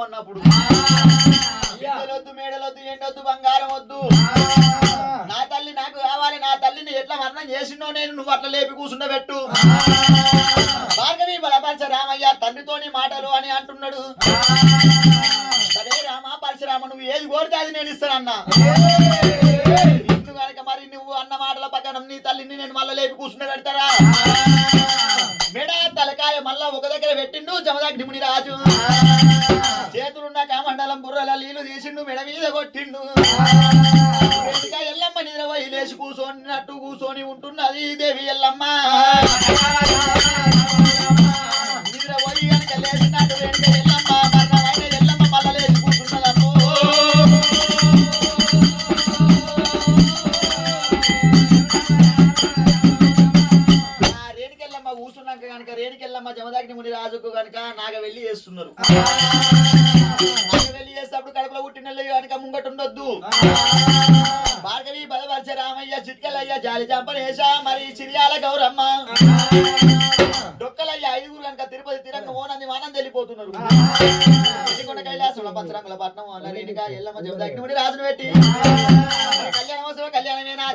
అన్నప్పుడు మేడలొద్దు ఎండొద్దు బంగారం వద్దు నా తల్లి నాకు కావాలి నా తల్లిని ఎట్లా మరణం చేసిండో నేను నువ్వు అట్లా లేపి కూర్చుండబెట్టు భార్గవి బలపరచ రామయ్య తండ్రితోని మాటలు అని అంటున్నాడు సరే రామ పరశురామ నువ్వు ఏది కోరితే అది నేను ఇస్తానన్నా కనుక మరి నువ్వు అన్న మాటల పక్కన నీ తల్లిని నేను మళ్ళీ లేపి కూర్చుండబెడతారా మెడ తలకాయ మళ్ళా ఒక దగ్గర పెట్టిండు జమదగ్ని ముని రాజు చేతులున్న కామండలం బుర్రల నీళ్లు తీసిండు మెడ మీద కొట్టిండు ఎల్లమ్మ నిద్ర పోయి లేచి కూర్చొనినట్టు కూర్చొని ఉంటున్నది దేవి ఎల్లమ్మ నిద్ర పోయి కనుక లేచినట్టు వెనుక ఎల్లమ్మ మరణమైన ఎల్లమ్మ మళ్ళా లేచి కూర్చున్నదమ్మో రేణుకెళ్ళమ్మ కూర్చున్నాక కనుక రేణుకెళ్ళమ్మ జమదగ్ని ముని రాజుకు కనుక నాగ వెళ్ళి చేస్తున్నారు వెళ్ళి చేసేటప్పుడు కడుపులో పుట్టిన కనుక ముంగట ఉండొద్దు భార్గవి బలవర్చ రామయ్య చిట్కలయ్య జాలి చంపనేశ మరి చిరియాల గౌరమ్మ డొక్కలయ్య ఐదుగురు కనుక తిరుపతి తిరంగ ఓనంది మానం వెళ్ళిపోతున్నారు కైలాసంలో పంచరంగుల పట్నం అల్ల రేణుక ఎల్లమ్మ జమదగ్ని ముని రాజును పెట్టి కళ్యాణమోత్సవ కళ్యాణమేనా